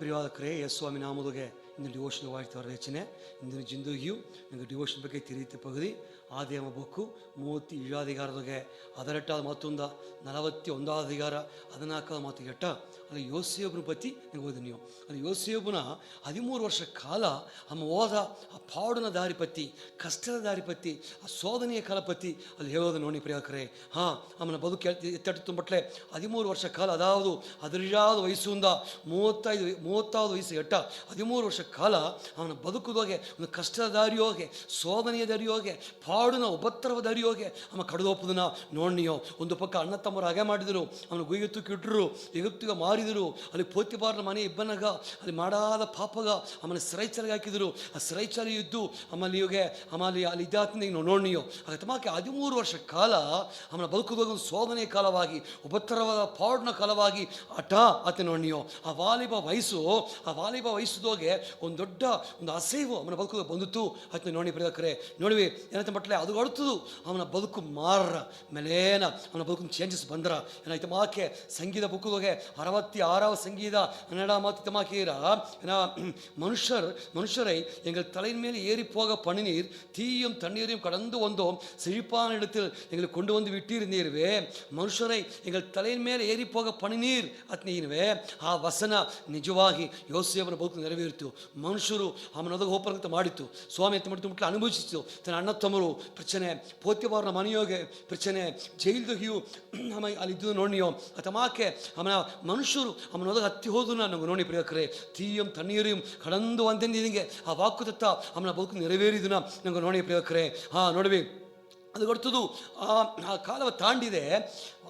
പ്രിയവാദക്കരെ യേசுവാമി നാമതുകെ இந்த டிவோஷன் வாழ்த்து வர வச்சுனே இந்த ಜಿಂದಗಿಯು ನಂಗೆ ಡಿವೋಷನ್ ಬಗ್ಗೆ ತಿರಿಯುತ್ತೆ ಪಗದಿ ಆದಿಯಾಮ ಬುಕ್ಕು 37 ಅಧಿಕಾರದೊಗೆ 18 ಮತ್ತೊಂದು 41 ಅಧಿಕಾರ 14 ಮತ್ತು 8 ಅಲ್ಲಿ ಯೋಸೇಫನ ಪತಿ ನೀವು ಓದಿ ನೀವು ಅಲ್ಲಿ ಯೋಸೇಫನ 13 ವರ್ಷ ಕಾಲ ಅಮ್ಮ ಹೋದ ಆ ಪಾಡಿನ ದಾರಿ ಪತ್ತಿ ಕಷ್ಟದ ದಾರಿ ಪತ್ತಿ ಆ ಶೋಧನೆಯ ಕಾಲ ಪತ್ತಿ ಅಲ್ಲಿ ಹೇಳೋದು ನೋಡಿ ಪ್ರಿಯಕರೇ ಅವನ ಬದುಕು ಎತ್ತಟ್ಟು ಮಟ್ಲೆ 13 ವರ್ಷ ಕಾಲ ಅದಾವುದು 16 ವಯಸ್ಸಿಂದ 35 ವಯಸ್ಸು 13 ವರ್ಷ ಕಾಲ ಅವನ ಬದುಕುದೋಗೆ ಒಂದು ಕಷ್ಟದ ದಾರಿಯೋಗೆ ಶೋಧನೆಯ ದಾರಿಯೋಗೆ ಪಾಡಿನ ಉಪದ್ರವ ದಾರಿಯೋಗೆ ಅವನ ಕಡಿದೋಪದನ್ನ ನೋಡ್ನಿಯೋ. ಒಂದು ಪಕ್ಕ ಅಣ್ಣ ತಮ್ಮರು ಹಾಗೆ ಮಾಡಿದರು, ಅವನು ಗುಯ್ಯತ್ತಕ್ಕೆ ಇಟ್ಟರು, ಎಗುಪ್ತಿಗೆ ಮಾರಿದರು, ಅಲ್ಲಿ ಪೋತಿಬಾರನ ಮನೆ ಇಬ್ಬನಾಗ ಅಲ್ಲಿ ಮಾಡಾದ ಪಾಪಗ ಅವನ ಸರೈಚಾಲಿಗೆ ಹಾಕಿದರು. ಆ ಸರೈಚಾಲಿ ಇದ್ದು ಆಮೇಲೆ ಅಲ್ಲಿ ಇದ್ದಾತನ ನಾವು ನೋಡ್ನಿಯೋ. ಆಗ ತಮಾಕೆ 13 ವರ್ಷ ಕಾಲ ಅವನ ಬದುಕುದೋಗ ಒಂದು ಶೋಧನೆಯ ಕಾಲವಾಗಿ ಉಪದ್ರವದ ಪಾಡಿನ ಕಾಲವಾಗಿ ಆತ ನೋಡ್ನಿಯೋ. ಆ ವಾಲಿಬ ವಯಸ್ಸುದೋಗೆ ಒಂದು ದೊಡ್ಡ ಒಂದು ಅಸೇವು ಅವನ ಬದುಕು ಬಂದಿತ್ತು. ಅದನ್ನ ನೋಡಿ ಪ್ರಿಯಕರೇ ನೋಡಿವಿ ಏನಂತ ಮಟ್ಲೆ ಅದು ಹೊಡ್ತದು ಅವನ ಬದುಕು ಮಾರ ಮೇಲೇನ ಅವನ ಬದುಕು ಚೇಂಜಸ್ ಬಂದ್ರ ಏನಾಯ್ತು ಮಾಕೆ ಸಂಗೀತ ಬುಕ್ಕುಗೆ 66 ಸಂಗೀತ 12 ಮಾತು ತಮಾಕೀರ மனுஷரை எங்கள் தலையின் மேல் ஏறி போக பண்ணினீர், தீயும் தண்ணீரையும் கடந்து வந்தோம், செழிப்பான இடத்தில் எங்களை கொண்டு வந்து விட்டிருந்தீர்வே. ಮನುಷ್ಯರೈ ಎಂಗಳ ತಲೆಯ ಮೇಲೆ ಏರಿ ಹೋಗ ಪಣಿನೀರ್ ಅತ್ನೀನುವೆ. ಆ ವಸನ ನಿಜವಾಗಿ ಯೋಸೇಫನ ಬದುಕು ನೆರವೇರಿತು. ಮನುಷ್ಯರು ಅವನೊದಗೆ ಹೋಪರಂತ ಮಾಡಿತ್ತು, ಸ್ವಾಮಿ ಅಂತ ಮಾಡಿತು ಮುಟ್ಲು ಅನುಭವಿಸಿತು. ತನ್ನ ಅಣ್ಣ ತಮ್ಮರು ಪ್ರಚನೆ, ಪೋತ್ಯಬಾರನ ಮನೆಯೋಗೆ ಪ್ರಚನೆ, ಜೈಲ್ದಗಿಯು ಅಲ್ಲಿದ್ದು ನೋಡಿಯೋ ತಮಾಕೆ ಅವನ ಮನುಷ್ಯರು ಅವನೊದಗೆ ಹತ್ತಿ ಹೋದು ನನಗೆ ನೋಡಿ ಪ್ರಿಯಕರೇ. ತೀಯಂ ತಣ್ಣೀರಿಯಂ ಕಡಂದು ಅಂತೆಂದಿಗೆ ಆ ವಾಕು ತತ್ತ ಅವನ ಬದುಕು ನೆರವೇರಿದನ ನಂಗೆ ನೋಡಿ ಪ್ರಿಯಕರೇ. ನೋಡ್ವಿ ಅದು ಕೊಡ್ತದು ಆ ಕಾಲವ ತಾಂಡಿದೆ.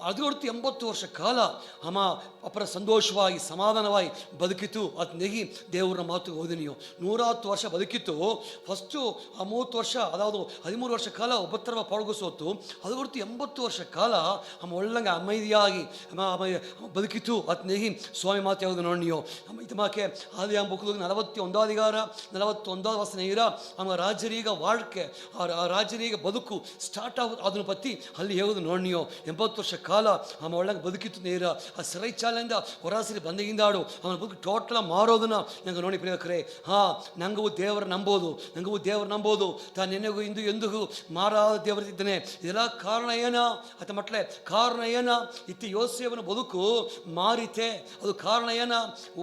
ಅದು ಕೊಡ್ತು 80 ವರ್ಷ ಕಾಲ ಅಮ್ಮ ಅಪರ ಸಂತೋಷವಾಗಿ ಸಮಾಧಾನವಾಗಿ ಬದುಕಿತ್ತು. ಅದು ನೆಗಿ ದೇವರ ಮಾತು ಓದಿನಿಯೋ 110 ವರ್ಷ ಬದುಕಿತ್ತು. ಫಸ್ಟು ಆ 30 ವರ್ಷ ಅದಾವುದು 13 ವರ್ಷ ಕಾಲ ಉಪದ್ರವ ಪಾಲ್ಗೊಸೋತು. ಅದು ಕೊಡ್ತು 80 ವರ್ಷ ಕಾಲ ಅಮ್ಮ ಒಳ್ಳಂಗೆ ಅಮೈದಿಯಾಗಿ ಬದುಕಿತ್ತು. ಅದು ನೆಗಿ ಸ್ವಾಮಿ ಮಾತು ಯಾವುದು ನೋಡಿಯೋ. ಇದಮಾಕೆ ಆದಿ ಆ ಬುಕ್ಕಿಗೆ 41 ಅಧಿಕಾರ 41 ವಸನ ಇರ ಅಮ್ಮ ರಾಜರೀಗ ವಾಳ್ಕೆ ಆ ರಾಜರೀಗ ಬದುಕು ಸ್ಟಾರ್ಟ್ ಅದನ್ನು ಪತ್ತಿ ಅಲ್ಲಿ ಹೇಳೋದು ನೋಡಿಯೋ. 80 ವರ್ಷ ಕಾಲ ಅವನ ಒಳಗೆ ಬದುಕಿತ್ತು ನೇರ. ಆ ಸರೈಚಾಲೆಯಿಂದ ಹೊರಾಸರಿ ಬಂದಿಗಿಂದಾಡು ಅವನ ಬದುಕು ಟೋಟಲ ಮಾರೋದನ್ನ ನಂಗೆ ನೋಡಿ ಪ್ರಿಯಕರೇ. ನಂಗೂ ದೇವರ ನಂಬೋದು ತಾನು ನೆನೆಗೂ ಇಂದು ಎಂದಿಗೂ ಮಾರಾದ ದೇವರಿದ್ದಾನೆ. ಇದೆಲ್ಲ ಕಾರಣ ಏನ ಅತ ಮಟ್ಲೆ ಕಾರಣ ಏನ ಇತ್ತು ಯೋಸೇಫನ ಬದುಕು ಮಾರಿತೆ. ಅದು ಕಾರಣ ಏನ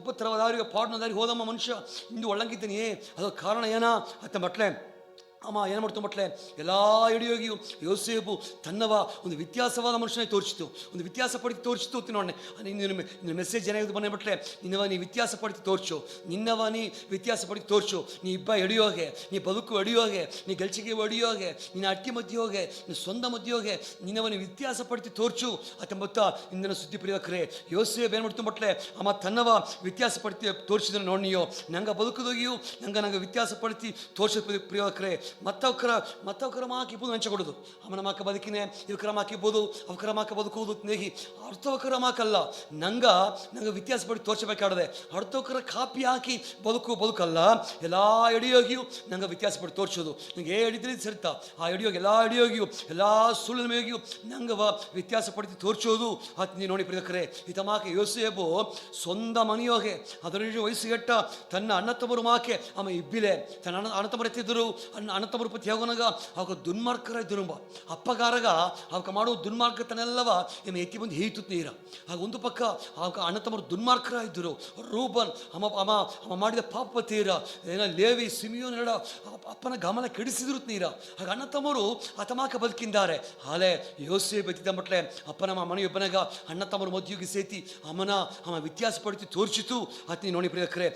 ಉಪದ್ರವದಾರಿಗೆ ಪಾಡ್ನದಾರಿ ಹೋದಮ್ಮ ಮನುಷ್ಯ ಇಂದು ಒಳ್ಳಂಗಿದ್ದೀನಿ. ಅದು ಕಾರಣ ಏನ ಅತ ಮಟ್ಲೆ ಅಮ್ಮ ಏನು ಮಾಡ್ತು ಮಟ್ಲೆ ಎಲ್ಲ ಹಿಡಿಯೋಗಿಯು ಯೋಸೇಫು ತನ್ನವ ಒಂದು ವ್ಯತ್ಯಾಸವಾದ ಮನುಷ್ಯನಾಗಿ ತೋರಿಸಿತು, ಒಂದು ವ್ಯತ್ಯಾಸ ಪಡಿತು ತೋರಿಸಿತು ನೋಡನೆ. ನಿನ್ನ ಮೆಸೇಜ್ ಏನಾಗಿದೆ ಬಂದ ಮಟ್ಲೆ ನಿನ್ನವ ನೀ ವ್ಯತ್ಯಾಸ ಪಡಿತು ತೋರಿಸು, ನಿನ್ನವ ನೀ ವ್ಯತ್ಯಾಸ ಪಡಿತು ತೋರಿಸು. ನೀ ಇಬ್ಬ ಹಿಡಿಯೋಗೆ, ನೀ ಬದುಕು ಹಿಡಿಯೋಗೆ, ನೀ ಗೆಲ್ಚಿಗೆ ಹೊಡಿಯೋಗೆ, ನಿನ್ನ ಅಟ್ಟಿ ಮಧ್ಯೆ ಹೋಗೆ, ನಿನ್ನ ಸ್ವಂತ ಮಧ್ಯೆ ಹೋಗೆ ನಿನ್ನವ ನೀ ವ್ಯತ್ಯಾಸ ಪಡಿತು ತೋರಿಸು ಅತ್ತಂಬತ್ತ ಇಂದಿನ ಸುದ್ದಿ ಪ್ರಿಯಕರೇ. ಯೋಸೇಫ್ ಏನು ಮಾಡ್ತು ಮಟ್ಲೆ ಅಮ್ಮ ತನ್ನವ ವ್ಯತ್ಯಾಸ ಪಡಿತು ತೋರಿಸಿದ್ರೆ ನೋಡಿಯೋ. ನಂಗೆ ಬದುಕುದೋಗಿಯು ನಂಗೆ ವ್ಯತ್ಯಾಸ ಪಡಿತು ತೋರಿಸಿದ ಪ್ರಿಯಕರೇ. ಮತ್ತವ ಕ್ರಮಕ್ಕಿಬೋದು ಹಂಚಿಕೊಡೋದು ಅವನ ಮಾಕ ಬದುಕಿನೇ ಇವು ಕ್ರಮಕ್ಕಿಬೋದು ಅವ ಕ್ರಮಕ್ಕೆ ಬದುಕುವುದು ನೇಗಿ ಅರ್ಥವ ಕ್ರಮಕ್ಕಲ್ಲ. ನಂಗೆ ವ್ಯತ್ಯಾಸ ಪಡಿ ತೋರಿಸಬೇಕಾಡದೆ ಅರ್ಥವಕ್ರ ಕಾಪಿ ಹಾಕಿ ಬದುಕಲ್ಲ. ಎಲ್ಲ ಹಿಡಿಯೋಗಿಯು ನಂಗೆ ವ್ಯತ್ಯಾಸ ಪಡಿ ತೋರಿಸೋದು. ನಂಗೆ ಹಿಡಿದ್ರೆ ಸರಿತಾ ಆ ಹಿಡಿಯೋಗಿ ಎಲ್ಲ ಹಿಡಿಯೋಗಿಯು ಎಲ್ಲ ಸುಳ್ಳು ಮೇಗಿಯು ನಂಗೆ ವ್ಯತ್ಯಾಸ ಪಡಿತು ತೋರಿಸೋದು ಅದು ನೀನು ನೋಡಿ ಪ್ರಿಯಕರೇ. ಈ ತಮಾಕ ಯೋಸೇಫು ಸ್ವಂತ ಮನೆಯೋಗೆ 15 ವಯಸ್ಸಿಗೆಟ್ಟ ತನ್ನ ಅಣ್ಣ ತಮ್ಮರು ಮಾಕೆ ಆಮೇಲೆ ಇಬ್ಬಿಲೆ ತನ್ನ ಅಣ್ಣ ತಮ್ಮರು ಎತ್ತಿದ್ರು. ಅಣ್ಣ ತಮ್ಮರು ಪತಿ ಹೋಗೋನಾಗ ಅವಾಗ ದುನ್ಮಾರ್ಗರ ಇದ್ರು ಅಪ್ಪಗಾರಗ ಅವಕ್ಕೆ ಮಾಡುವ ದುನ್ಮಾರ್ಗತನೆಲ್ಲವ ಏನು ಎತ್ತಿ ಬಂದು ಹೀತು ನೀರ. ಆಗ ಒಂದು ಪಕ್ಕ ಆಗ ಅಣ್ಣ ತಮ್ಮರು ದುನ್ಮಾರ್ಗರ ಇದ್ದರು. ರೂಬನ್ ಅಮ್ಮ ಮಾಡಿದ ಪಾಪ ತೀರ ಏನ ಲೇವಿ ಸಿಮಿಯೋನ್ ಹೇಳ ಅಪ್ಪನ ಗಮನ ಕೆಡಿಸಿದ್ರು ನೀರ. ಆಗ ಅಣ್ಣ ತಮ್ಮರು ಅತಮಾಕ ಬದುಕಿದ್ದಾರೆ. ಹಾಲೆ ಯೋಸೇಫ್ ಬೆತ್ತಿದ ಮಟ್ಲೆ ಅಪ್ಪನ ಮನೆಯೊಬ್ಬನಾಗ ಅಣ್ಣ ತಮ್ಮರು ಮದುವೆಗೆ ಸೇತಿ ಅಮ್ಮ ವ್ಯತ್ಯಾಸ ಪಡಿತು ತೋರಿಸಿತು ಅತ್ನಿ ನೋಡಿ ಪ್ರಿಯಕರೇ.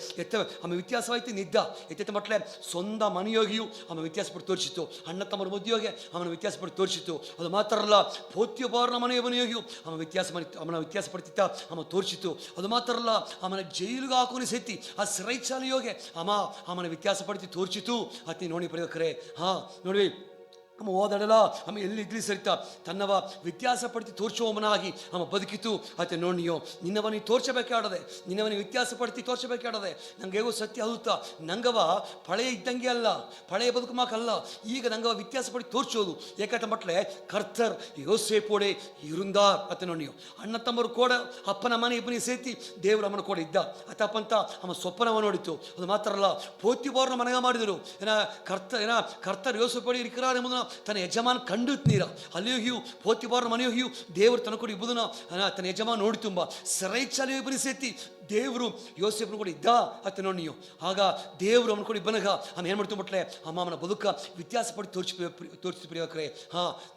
ವ್ಯತ್ಯಾಸವಾಯ್ತು ನಿದ್ದ ಎತ್ತ ಮಟ್ಲೆ ಸ್ವಂತ ಮನೆಯೋಗಿಯು ವ್ಯತ್ಯಾಸ ಪಟ್ಟು ತೋರಿಸಿತು. ಅಣ್ಣ ತಮ್ಮರ ಮದುವೆಗೆ ಅವನ ವ್ಯತ್ಯಾಸ ಪಟ್ಟು ತೋರಿಸಿತು. ಅದು ಮಾತ್ರ ಅಲ್ಲ ಪೋತ್ಯಬಾರನ ಮನೆಯೋಗಿಯು ಅವನ ವ್ಯತ್ಯಾಸ ಪಡ್ತಿತ್ತ ತೋರಿಸಿತು. ಅದು ಮಾತ್ರ ಅಲ್ಲ ಅವನ ಜೈಲಿಗೆ ಹಾಕೋನಿ ಸೇತಿ ಆ ಸರೈಚಾಲಿಯೋಗೆ ಅವನ ವ್ಯತ್ಯಾಸ ಪಡ್ತಿ ತೋರಿಸಿತು ಅತ್ನಿ ನೋಡಿ ಪ್ರಿಯಕರೇ. ನೋಡ್ವಿ ಅಮ್ಮ ಓದಡಲ ಅಮ್ಮ ಎಲ್ಲಿದ್ಲಿ ಸರಿತಾ ತನ್ನವ ವ್ಯತ್ಯಾಸಪಡಿಸಿ ತೋರಿಸುವವನಾಗಿ ಅಮ್ಮ ಬದುಕಿತು ಅತ್ತೆ ನೋಡಿಯೋ ನಿನ್ನವನಿ ತೋರ್ಸಬೇಕಾಡದೆ, ನಿನ್ನವನಿ ವ್ಯತ್ಯಾಸಪಡಿಸಿ ತೋರಿಸಬೇಕಾಡದೆ. ನಂಗೆ ಹೇಗೋ ಸತ್ಯ ಹೌದಾ, ನಂಗವ ಪಳೆಯ ಇದ್ದಂಗೆ ಅಲ್ಲ, ಪಳೆಯ ಬದುಕು ಮಾಕಲ್ಲ, ಈಗ ನಂಗವ ವ್ಯತ್ಯಾಸಪಡಿ ತೋರಿಸೋದು. ಏಕಂತ ಮಟ್ಲೆ ಕರ್ತರ್ ಯೋಸೇಪೋಡೆ ಇರುಂದಾ ಅತ್ತೆ ನೋಡಿಯೋ ಅಣ್ಣ ತಮ್ಮರು ಕೂಡ ಅಪ್ಪನ ಮನೆ ಇಬ್ಬನಿ ಸೇತಿ ದೇವ್ರ ಅಮ್ಮನ ಕೂಡ ಇದ್ದ ಅತ್ತಪ್ಪಂತ ಅಮ್ಮ ಸೊಪ್ಪನವ ನೋಡಿತು. ಅದು ಮಾತ್ರ ಅಲ್ಲ, ಪೋತಿಬೋರ್ನ ಮನೆಗ ಮಾಡಿದರು. ಕರ್ತರ್ ಯೋಸೇಪೋಡೆ ಇರಿಕ್ರಾರ ಎಂಬುದನ್ನು ತನ್ನ ಯಜಮಾನ ಕಂಡು ನೀರ ಅಲ್ಲಿಯೂ ಪೋತಿಬಾರನ ಮನೆಯೂ ದೇವರು ತನ್ನ ಕೂಡ ಇಬ್ಬುದನ್ನ ತನ್ನ ಯಜಮಾನ ನೋಡಿ ತುಂಬ ಸರೈಚಾಲಿಯೋ ಇಬ್ಬರು ಸೇತಿ ದೇವರು ಯೋಸೇಫನು ಕೂಡ ಇದ್ದ ಅತ್ತ ನೋಡಿ ನೀವು. ಆಗ ದೇವರು ಅವನು ಕೂಡ ಇಬ್ಬನಾಗ ಅಮ್ಮ ಏನು ಮಾಡ್ತು ಬಿಟ್ಲೆ ಅಮ್ಮನ ಬದುಕ ವ್ಯತ್ಯಾಸ ಪಡಿ ತೋರಿಸಿ ಪ್ರಿಯಕ್ರೆ.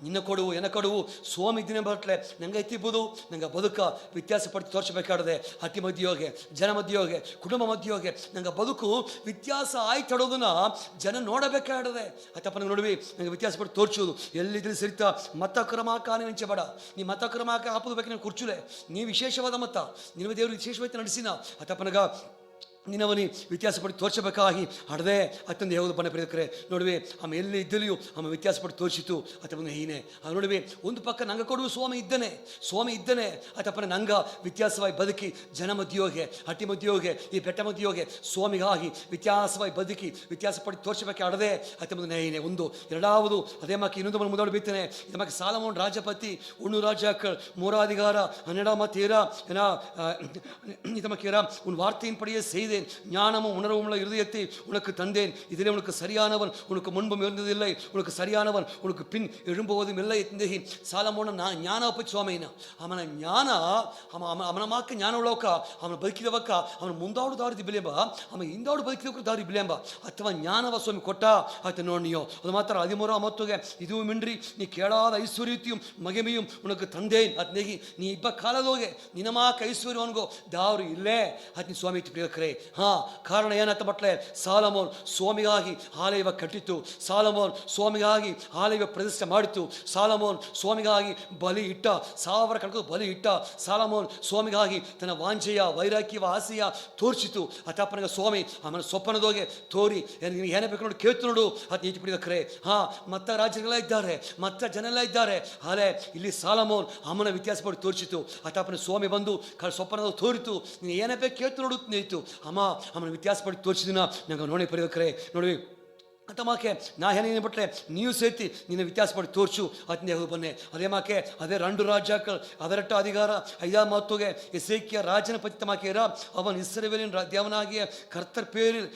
ನಿನ್ನ ಕೊಡುವು ಎನ್ನ ಕೊಡುವು ಸ್ವಾಮಿ ಇದ್ದೀನಿ ಬಟ್ಲೆ ನಂಗೆ ಎತ್ತಿಬೋದು, ನಂಗೆ ಬದುಕ ವ್ಯತ್ಯಾಸ ಪಡಿ ತೋರಿಸಬೇಕಾಡದೆ. ಅತಿ ಮಧ್ಯೆಯೋಗೆ, ಜನ ಮಧ್ಯೆಯೋಗೆ, ಕುಟುಂಬ ಮಧ್ಯೆಯೋಗೆ ನಂಗೆ ಬದುಕು ವ್ಯತ್ಯಾಸ ಆಯ್ತಡೋದನ್ನ ಜನ ನೋಡಬೇಕಾಡದೆ. ಅತ್ತಪ್ಪ ನಂಗೆ ನೋಡ್ವಿ ನಂಗೆ ವ್ಯತ್ಯಾಸ ಪಡಿ ತೋರಿಸೋದು ಎಲ್ಲಿದ್ರೆ ಸರಿತಾ ಮತ ಕ್ರಮಾಕ ನೆಂಚಬೇಡ. ನೀ ಮತ ಕ್ರಮಾಕ ಹಾಕೋದು ಬೇಕು, ನೀವು ಕುರ್ಚುಲೆ ನೀ ವಿಶೇಷವಾದ ಮತ ನಿನ್ನ ದೇವರು ವಿಶೇಷವಾಗಿ ನಡೆಸಿನ ಅತ್ತಪ್ಪನಗ ನಿನ್ನವನಿ ವ್ಯತ್ಯಾಸ ಪಡಿ ತೋರಿಸಬೇಕಾಗಿ ಅಡದೆ ಅತ್ತಂದು ಯಾವುದು ಬಣ್ಣ ಪ್ರಿಯಕರೆ ನೋಡುವೆ. ಆమె ಎಲ್ಲಿ ಇದ್ದಲಿಯೂ ಆమె ವ್ಯತ್ಯಾಸ ಪಡಿ ತೋರಿಸಿತು ಅತ್ತಪ್ಪನ ಹೀನೆ ನೋಡುವೆ. ಒಂದು ಪಕ್ಕ ನಂಗೆ ಕೊಡುವ ಸ್ವಾಮಿ ಇದ್ದಾನೆ ಅತ್ತಪ್ಪನ ನಂಗ ವ್ಯತ್ಯಾಸವಾಗಿ ಬದುಕಿ ಜನ ಮಧ್ಯೆಯೋಗೆ, ಹಟ್ಟಿ ಮಧ್ಯೆಯೋಗೆ, ಈ ಬೆಟ್ಟ ಮಧ್ಯೆಯೋಗೆ ಸ್ವಾಮಿಗಾಗಿ ವ್ಯತ್ಯಾಸವಾಗಿ ಬದುಕಿ ವ್ಯತ್ಯಾಸ ಪಡಿ ತೋರಿಸಬೇಕು ಅಡದೆ ಅತ್ತಪ್ಪನ ಹೀನೆ. ಒಂದು ಎರಡಾವುದು ಅದೇ ಮಕ್ಕಿ ಇನ್ನೊಂದು ಮನೆ ಮುಂದಾಡು ಬೀಳ್ತೇನೆ. ಇದು ಮಕ್ಕಿ ಸಾಲಮೋನ್ ರಾಜಪತಿ ಉಣ್ಣು ರಾಜಾಕ್கள் ಮೂರಾಧಿಕಾರ 12 இதமக்கேரா உன் வார்த்தையின் படியே செய்தேன், ஞானமும் உணர்வும் உள்ள இருதயத்தை உனக்கு தந்தேன், இதிலே உனக்கு சரியானவன் உனக்கு முன்பும் இருந்ததில்லை, உனக்கு சரியானவன் உனக்கு பின் எழும்புவதும் இல்லை. ಸಾಲಮೋನ ಜ್ಞಾನ ಸ್ವಾಮಿನ ಅವನ ಜ್ಞಾನ ಅವನ ಮಾಕ ಜ್ಞಾನ ಉಳ್ಳವಕ ಅವನ ಬದುಕಿದವಕ್ಕ ಅವನ ಮುಂದಾಡು ದಾರಿ ಬಿಲೆಂಬ ಅವನ ಹಿಂದಾಡು ಬದುಕಿದವಕ್ಕ ದಾರಿ ಬಿಲೆಂಬ ಅಥವಾ ಜ್ಞಾನವ ಸ್ವಾಮಿ ಕೊಟ್ಟ ಆಯ್ತು ನೋಡಿಯೋ. ಅದು ಮಾತ್ರ 13 ಮತ್ತುಗೆ ಇದು ಮಿಂಡ್ರಿ ನೀ ಕೇಳಾದ ಐಶ್ವರ್ಯತೆಯು ಮಗೆಮೆயும் உனக்கு தந்தேன் ಅತ್ನೇಗಿ ನೀ ಇಬ್ಬ ಕಾಲದೋಗೆ ನಿನ್ನ ಮಾಕ ಐಶ್ವರ್ಯವನ್ಗೋ ದಾರು ಇಲ್ಲೇ ಅತ್ ನೀ ಸ್ವಾಮಿ ಪ್ರಿಯಕರೇ. ಕಾರಣ ಏನಂತ ಮಟ್ಲೆ ಸಾಲಮೋನ್ ಸ್ವಾಮಿಗಾಗಿ ಆಲಯವ ಕಟ್ಟಿತು, ಸಾಲಮೋನ್ ಸ್ವಾಮಿಗಾಗಿ ಆಲಯವ ಪ್ರತಿಷ್ಠೆ ಮಾಡಿತು, ಸಾಲಮೋನ್ ಸ್ವಾಮಿಗಾಗಿ ಬಲಿ ಇಟ್ಟ, 1000 ಕಣಕ ಬಲಿ ಇಟ್ಟ, ಸಾಲಮೋನ್ ಸ್ವಾಮಿಗಾಗಿ ತನ್ನ ವಾಂಛೆಯ ವೈರಾಗ್ಯವ ಆಸೆಯ ತೋರಿಸಿತು. ಅತಪ್ಪನಿಗೆ ಸ್ವಾಮಿ ಅವನ ಸ್ವಪ್ನದೋಗೆ ತೋರಿ ಏನೇ ಬೇಕು ನೋಡಿ ಕೇಳ್ತು ನೋಡು ಅದು ನೀತಿ ಪ್ರಿಯಕರೇ. ಮತ್ತ ರಾಜ್ಯಗಳೆಲ್ಲ ಇದ್ದಾರೆ, ಮತ್ತ ಜನ ಎಲ್ಲ ಇದ್ದಾರೆ, ಆದರೆ ಇಲ್ಲಿ ಸಾಲಮೋನ್ ಅಮ್ಮನ ವ್ಯತ್ಯಾಸ ಪಡಿ ತೋರಿಸಿತು. ಅತಪ್ಪನ ಸ್ವಾಮಿ ಬಂದು ಸ್ವಪ್ನದ ತೋರಿತು, ನೀನು ಏನೇ ಬೇಕು ಕೇಳ್ತು ನೋಡು ನೀತು ಅಮ್ಮ ಅಮ್ಮನ ವ್ಯತ್ಯಾಸ ಪಡಿ ತೋರಿಸಿದಿನ ನಂಗೆ ನೋಡಿ ಪ್ರಿಯಕರೇ. ನೋಡಿ ಅತ್ತಮಾಕೆ ನಾ ಏನೇನು ಬಿಟ್ರೆ ನೀವು ಸೇರ್ತಿ ನಿನ್ನ ವ್ಯತ್ಯಾಸ ಪಡಿ ತೋರಿಸು ಅತ್ನೇ ಬನ್ನೆ. ಅದೇ ಮಾಕೆ ಅದೇ 2 ರಾಜಾಕ್கள் ಅದರಟ್ಟ ಅಧಿಕಾರ 5 ಮಾತುಗೆ எசேக்கியா ராஜனை பற்றி தமாக்கேரா அவன் இஸ்ரவேலின் தேவனாகிய கர்த்தர் பேரில்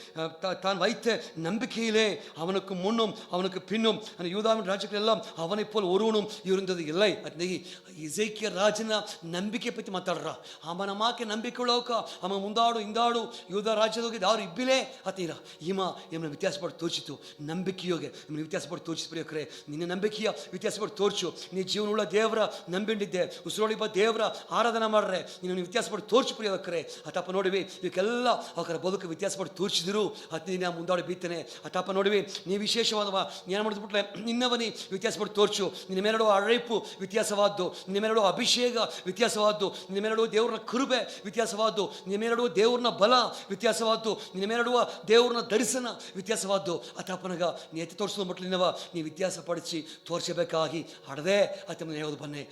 தான் வைத்த நம்பிக்கையிலே அவனுக்கு முன்னும் அவனுக்கு பின்னும் அந்த யூதாவின் ராஜாக்கள் எல்லாம் அவனை போல் ஒருவனும் இருந்தது இல்லை. ಅತ್ನೇಗಿ எசேக்கியா ರಾಜನ ನಂಬಿಕೆ ಪற்றி ಮಾತಾಡ್ರ ಅವನ ಮಾಕೆ ನಂಬಿಕೆ ಉಳ್ಳವಕ ಅವನ ಮುಂದಾಡು ಹಿಂದಾಡು ಯೂದ ರಾಜ್ಯದೋಗಿ ದಾರು ಇಬ್ಬಿಲೇ ಅತ್ತೀರ ಈಮ ಎಮ್ಮನ ವ್ಯತ್ಯಾಸ ಪಡಿ ತೋರಿಸಿತು. ನಂಬಿಕೆಯೋಗೆ ನಿಮ್ಮನ್ನು ವ್ಯತ್ಯಾಸ ಪಡಿ ತೋರಿಸಿ ಪ್ರಿಯಕರೇ. ನಿನ್ನ ನಂಬಿಕೆಯ ವ್ಯತ್ಯಾಸ ಪಡಿ ತೋರಿಸು. ನೀ ಜೀವನವುಳ್ಳ ದೇವರ ನಂಬಿಂಡಿದ್ದೆ ಉಸಿರೊಳಿಬ ದೇವರ ಆರಾಧನೆ ಮಾಡ್ರೆ ನಿನ್ನ ವ್ಯತ್ಯಾಸ ಪಡಿ ತೋರಿಸಿ ಪ್ರಿಯಕರೇ. ಅತಪ್ಪ ನೋಡಿವಿ ಇವಕ್ಕೆಲ್ಲ ಅವರ ಬದುಕು ವ್ಯತ್ಯಾಸ ಪಡಿ ತೋರಿಸಿದ್ರು ಅತ್ನಿ ನಾ ಮುಂದಾಡಿ ಬೀತೇನೆ. ಅತಪ್ಪ ನೋಡಿವಿ ನೀ ವಿಶೇಷವಾದವ ಏನು ಮಾಡಿದ್ಬಿಟ್ಲೆ ನಿನ್ನವನಿ ವ್ಯತ್ಯಾಸ ಪಡಿ ತೋರಿಸು. ನಿನ್ನ ಮೇಲಿಡುವ ಅழைப்பு ವ್ಯತ್ಯಾಸವಾದ್ದು, ನಿನ್ನ ಮೇಲಿಡುವ ಅಭಿಷೇಕ ವ್ಯತ್ಯಾಸವಾದ್ದು, ನಿನ್ನ ಮೇಲಿಡುವ ದೇವರನ್ನ ಕೃಪೆ ವ್ಯತ್ಯಾಸವಾದ್ದು, ನಿನ್ನ ಮೇಲಿಡುವ ದೇವರನ್ನ ಬಲ ವ್ಯತ್ಯಾಸವಾದ್ದು, ನಿನ್ನ ಮೇಲಿಡುವ ದೇವರನ್ನ ದರ್ಶನ ವ್ಯತ್ಯಾಸವಾದ್ದು. ಅತಪ್ಪನಗ ನೀ ಎತ್ತಿ ತೋರಿಸೋದು ಮಟ್ಲಿನವ ನೀ ವ್ಯತ್ಯಾಸ ಪಡಿಸಿ ತೋರಿಸಬೇಕಾಗಿ ಅಡದೆ ಅತ್ತಮ್ಮನ ಹೇಳೋದು ಬನ್ನೆ.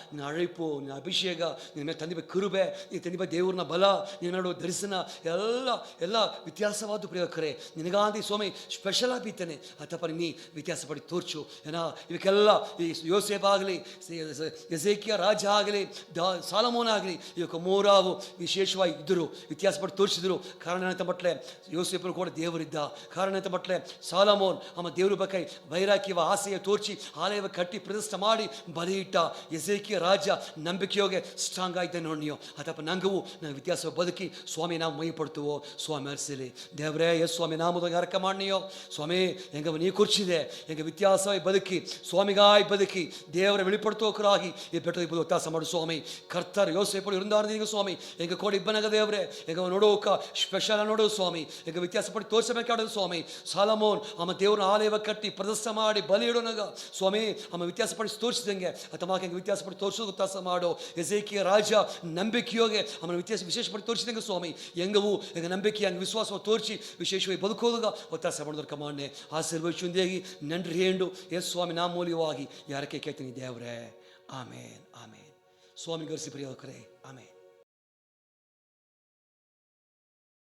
ನಿನ್ನ ಅழைப்பு, ನಿನ್ನ ಅಭಿಷೇಕ, ನಿನ್ನ ಮೇಲೆ ತಂದಿಬ ಕೃಪೆ, ನೀನು ತಂದಿಬ ದೇವ್ರನ್ನ ಬಲ, ನಿನ್ನ ಮೇಲಿಡುವ ದರ್ಶನ ಎಲ್ಲ ವ್ಯತ್ಯಾಸವಾದ್ದು ಪ್ರಿಯಕರೇ. ನಿನಗಾಂದಿ ಸ್ವಾಮಿ ಸ್ಪೆಷಲ್ ಆಗಿತ್ತೇನೆ ಅತ್ತಪ್ಪ ನೀ ವ್ಯತ್ಯಾಸ ಪಡಿ ತೋರಿಸು ಏನ. ಇವಕ್ಕೆಲ್ಲ ಈ ಯೋಸೇಫ್ ಆಗಲಿ, ಎಸೇಕಿಯಾ ರಾಜ ಆಗಲಿ, ಸಾಲಮೋನ್ ಆಗಲಿ ಇವಕ್ಕೆ ಮೂರಾವು ವಿಶೇಷವಾಗಿ ಇದ್ದರು, ವ್ಯತ್ಯಾಸ ಪಡಿ ತೋರಿಸಿದ್ರು. ಕಾರಣ ಏನಂತ ಮಟ್ಲೆ ಯೋಸೇಫನು ಕೂಡ ದೇವರಿದ್ದ. ಕಾರಣ ಅಂತ ಮಟ್ಲೆ ಸಾಲಮೋನ್ ಅಮ್ಮ ದೇವ್ರ ಬಕೈ ವೈರಾಗ್ಯವ ಆಸೆಯ ತೋರಿಸಿ ಆಲಯವ ಕಟ್ಟಿ ಪ್ರತಿಷ್ಠೆ ಮಾಡಿ ಬಲಿ ಇಟ್ಟ. ಎಸೇಕಿಯಾ ರಾಜ ನಂಬಿಕೆಯೋಗೆ ಸ್ಟ್ರಾಂಗ್ ಆಯ್ತೆ ನೋಡಿ ನೀವು. ಅದಪ್ಪ ನಂಗವು ನಾವು ವ್ಯತ್ಯಾಸ ಬದುಕಿ ಸ್ವಾಮಿ ನಾವು ಮೈ ಪಡ್ತುವೋ ಸ್ವಾಮಿ ಅರ್ಸಲಿ ದೇವರೇ. ಎಸ್ ಸ್ವಾಮಿ ನಾಮದಾಗ ಅರ್ಕ ಮಾಡಿಯೋ ಸ್ವಾಮಿ ಎಂಗ ನೀ ಕುರ್ಚಿದೆ ಎಂಗ ವ್ಯತ್ಯಾಸವಾಗಿ ಬದುಕಿ ಸ್ವಾಮಿಗಾಯಿ ಬದುಕಿ ದೇವರ வெளிப்படுத்துவோக்கராகி இப்படி இப்போது ஒத்தாச மாடு சுவாமி கர்த்தர் யோசேப்போடு இருந்தாருந்தீங்க சுவாமி எங்கள் கூட ಇಬ್ಬನಾಗ ದೇವರೇ ಎಂಗ ನೋಡೋಕ ಸ್ಪೆಷಲ್ ನೋಡೋ ಸ್ವಾಮಿ ಎಂಗ ವ್ಯತ್ಯಾಸಪಡಿ ತೋರಿಸಬೇಕಾದ ಸ್ವಾಮಿ. ಸಾಲಮೋನ್ ದೇವ್ರ ಆಲಯವ ಕಟ್ಟಿ ಪ್ರದರ್ಶನ ಮಾಡಿ ಬಲಿ ಇಡೋನಾಗ ಸ್ವಾಮಿ ವ್ಯತ್ಯಾಸಪಡಿಸಿ ತೋರಿಸಿದಂಗೆ ತಮಗೆ ವ್ಯತ್ಯಾಸಪಟ್ಟು ತೋರಿಸೋದು ವ್ಯತ್ಯಾಸ ಮಾಡೋ. ಎಸೇಕಿಯ ರಾಜ ನಂಬಿಕೆಯೋಗೆ ವಿಶೇಷಪಟ್ಟು ತೋರಿಸಿದಂಗೆ ಸ್ವಾಮಿ ಎಂಗವು ಎಂಗ ನಂಬಿಕೆ ಹಂಗೆ ವಿಶ್ವಾಸ ತೋರಿಸಿ ವಿಶೇಷವಾಗಿ ಬದುಕೋದಾಗ ವ್ಯತ್ಯಾಸ ಮಾಡಿದ್ರು ಕಮಾಂಡೆ ಆಶೀರ್ವದಿಸುವಂದೇಗಿ ನನ್ರಿ ಹೇಂಡು ಎಸ್ ಸ್ವಾಮಿ ನಾ ಮೂಲವಾಗಿ ಯಾರಕ್ಕೆ ಕೇಳ್ತೀನಿ ದೇವ್ರೆ. ಆಮೇನ್ ಆಮೇನ್. ಸ್ವಾಮಿ ಗರಿಸಿ ಪ್ರಿಯೋಕರೇ ಆಮೇನ್.